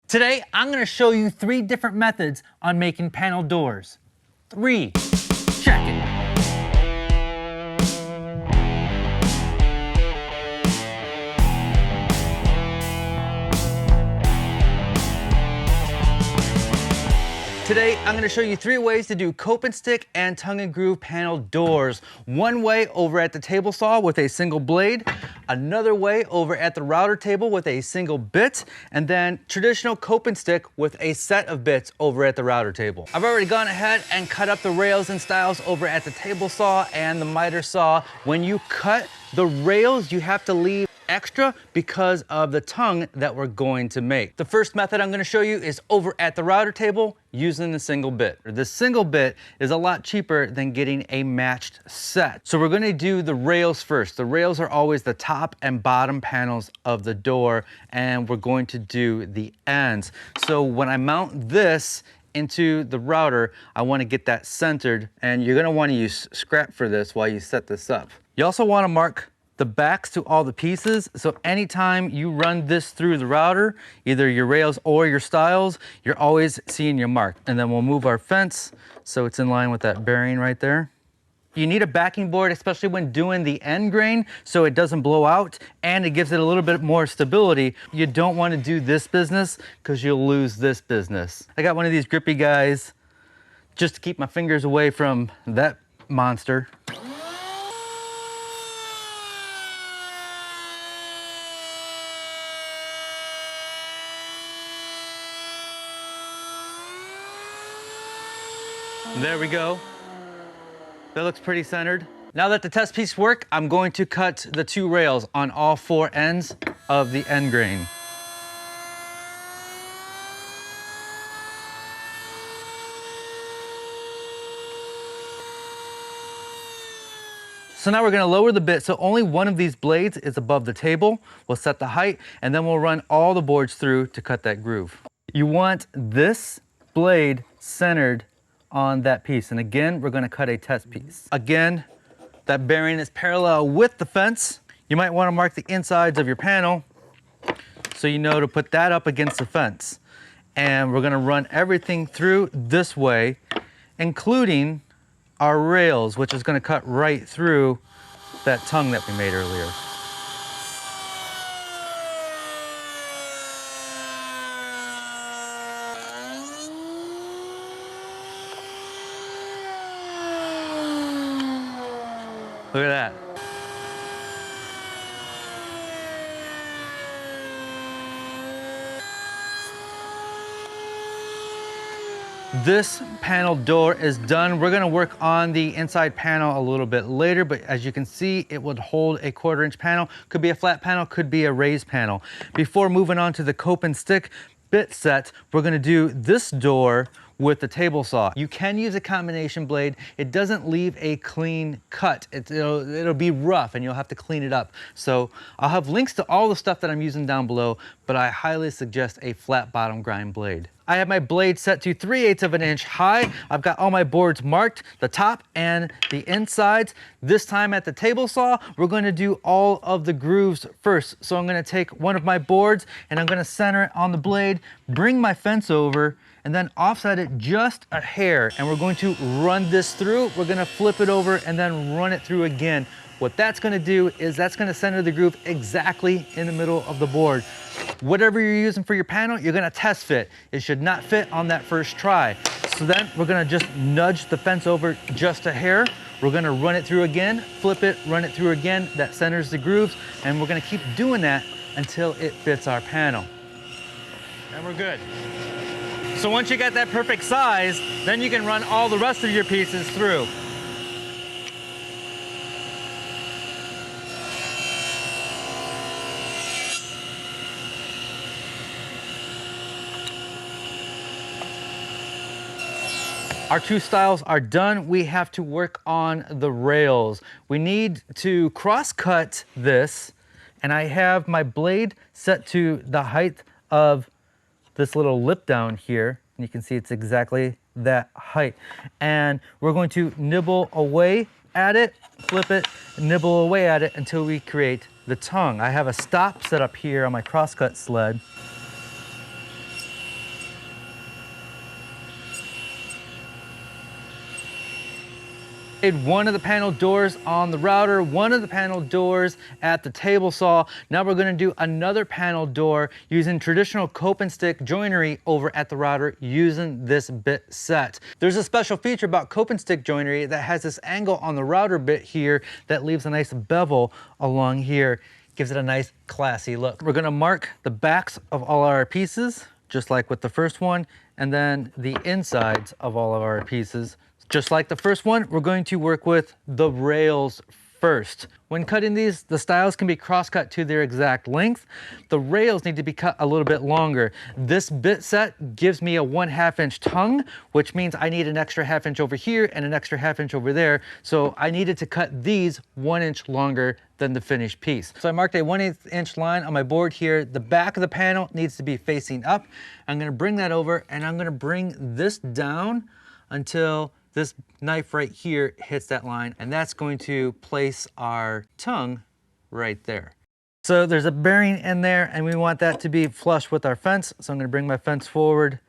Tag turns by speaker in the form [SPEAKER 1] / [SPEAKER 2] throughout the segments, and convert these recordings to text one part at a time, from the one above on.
[SPEAKER 1] Today, I'm gonna show you 3 different methods on making panel doors. 3. Check it. Today, I'm gonna show you 3 ways to do cope and stick and tongue and groove panel doors. One way over at the table saw with a single blade, another way over at the router table with a single bit, and then traditional cope and stick with a set of bits over at the router table. I've already gone ahead and cut up the rails and stiles over at the table saw and the miter saw. When you cut the rails, you have to leave extra because of the tongue that we're going to make. The first method I'm going to show you is over at the router table using the single bit. The single bit is a lot cheaper than getting a matched set. So we're going to do the rails first. The rails are always the top and bottom panels of the door, and we're going to do the ends. So when I mount this into the router, I want to get that centered, and you're going to want to use scrap for this while you set this up. You also want to mark the backs to all the pieces, so anytime you run this through the router, either your rails or your stiles, you're always seeing your mark. And then we'll move our fence so it's in line with that bearing right there. You need a backing board, especially when doing the end grain, so it doesn't blow out and it gives it a little bit more stability. You don't want to do this business because you'll lose this business. I got one of these grippy guys just to keep my fingers away from that monster. There we go. That looks pretty centered. Now that the test piece worked, I'm going to cut the 2 rails on all 4 ends of the end grain. So now we're going to lower the bit so only one of these blades is above the table. We'll set the height, and then we'll run all the boards through to cut that groove. You want this blade centered on that piece. And again, we're going to cut a test piece. Again, that bearing is parallel with the fence. You might want to mark the insides of your panel so you know to put that up against the fence. And we're going to run everything through this way, including our rails, which is going to cut right through that tongue that we made earlier. Look at that. This panel door is done. We're going to work on the inside panel a little bit later, but as you can see, it would hold a 1/4 inch panel. Could be a flat panel, could be a raised panel. Before moving on to the cope and stick bit set, we're going to do this door with the table saw. You can use a combination blade. It doesn't leave a clean cut. It'll be rough and you'll have to clean it up. So I'll have links to all the stuff that I'm using down below, but I highly suggest a flat bottom grind blade. I have my blade set to 3/8 of an inch high. I've got all my boards marked, the top and the insides. This time at the table saw, we're going to do all of the grooves first. So I'm going to take one of my boards and I'm going to center it on the blade, bring my fence over, and then offset it just a hair. And we're going to run this through. We're going to flip it over and then run it through again. What that's going to do is that's going to center the groove exactly in the middle of the board. Whatever you're using for your panel, you're going to test fit. It should not fit on that first try. So then we're going to just nudge the fence over just a hair. We're going to run it through again, flip it, run it through again. That centers the grooves, and we're going to keep doing that until it fits our panel. And we're good. So once you got that perfect size, then you can run all the rest of your pieces through. Our 2 stiles are done. We have to work on the rails. We need to cross cut this, and I have my blade set to the height of this little lip down here. And you can see it's exactly that height. And we're going to nibble away at it, flip it, nibble away at it until we create the tongue. I have a stop set up here on my crosscut sled. Made one of the panel doors on the router, one of the panel doors at the table saw. Now we're gonna do another panel door using traditional cope and stick joinery over at the router using this bit set. There's a special feature about cope and stick joinery that has this angle on the router bit here that leaves a nice bevel along here. Gives it a nice classy look. We're gonna mark the backs of all our pieces, just like with the first one, and then the insides of all of our pieces. Just like the first one, we're going to work with the rails first. When cutting these, the stiles can be cross-cut to their exact length. The rails need to be cut a little bit longer. This bit set gives me a 1/2 inch tongue, which means I need an extra 1/2 inch over here and an extra 1/2 inch over there. So I needed to cut these 1 inch longer than the finished piece. So I marked a 1/8 inch line on my board here. The back of the panel needs to be facing up. I'm gonna bring that over and I'm gonna bring this down until this knife right here hits that line, and that's going to place our tongue right there. So there's a bearing in there and we want that to be flush with our fence. So I'm gonna bring my fence forward.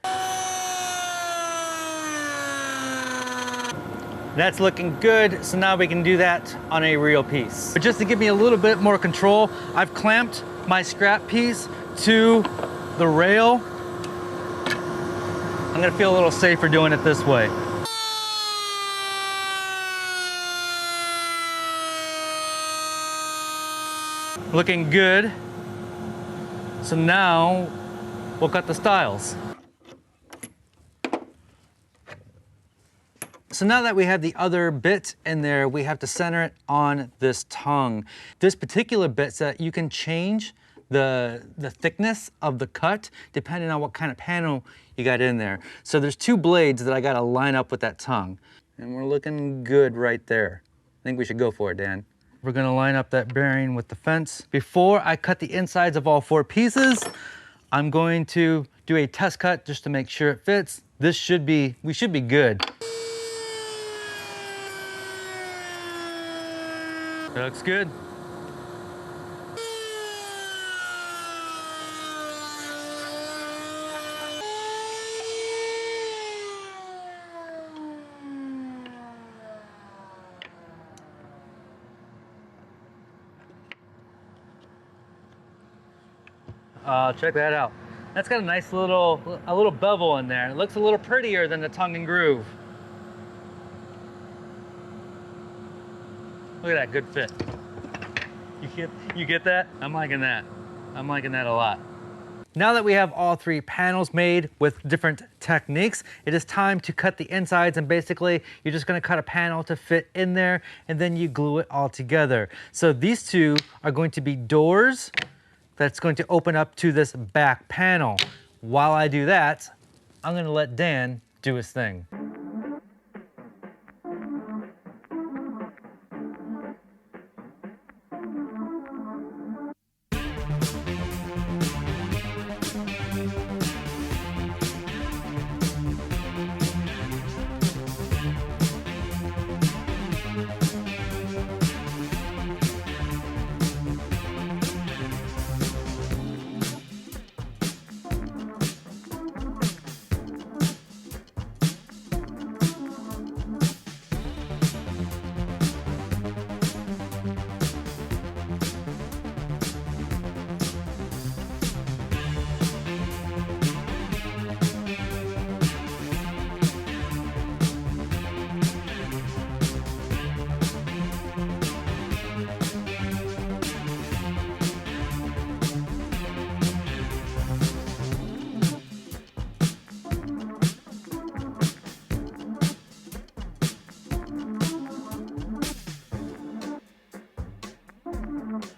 [SPEAKER 1] That's looking good. So now we can do that on a real piece. But just to give me a little bit more control, I've clamped my scrap piece to the rail. I'm gonna feel a little safer doing it this way. Looking good. So now we'll cut the stiles. So now that we have the other bit in there, we have to center it on this tongue. This particular bit set, you can change the thickness of the cut depending on what kind of panel you got in there. So there's 2 blades that I gotta line up with that tongue. And we're looking good right there. I think we should go for it, Dan. We're gonna line up that bearing with the fence. Before I cut the insides of all 4 pieces, I'm going to do a test cut just to make sure it fits. We should be good. That looks good. Check that out. That's got a nice little bevel in there. It looks a little prettier than the tongue and groove. Look at that, good fit. You get that? I'm liking that. I'm liking that a lot. Now that we have all 3 panels made with different techniques, it is time to cut the insides, and basically you're just gonna cut a panel to fit in there and then you glue it all together. So these 2 are going to be doors that's going to open up to this back panel. While I do that, I'm gonna let Dan do his thing.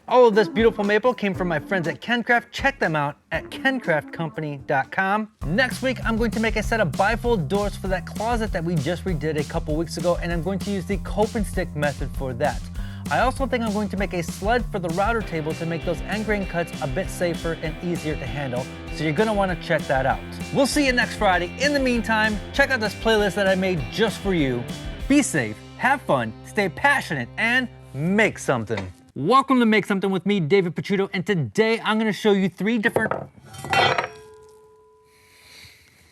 [SPEAKER 1] All of this beautiful maple came from my friends at Kencraft. Check them out at kencraftcompany.com. Next week, I'm going to make a set of bifold doors for that closet that we just redid a couple weeks ago, and I'm going to use the cope and stick method for that. I also think I'm going to make a sled for the router table to make those end grain cuts a bit safer and easier to handle, so you're gonna wanna check that out. We'll see you next Friday. In the meantime, check out this playlist that I made just for you. Be safe, have fun, stay passionate, and make something. Welcome to Make Something with me, David Picciuto, and today I'm gonna show you 3 different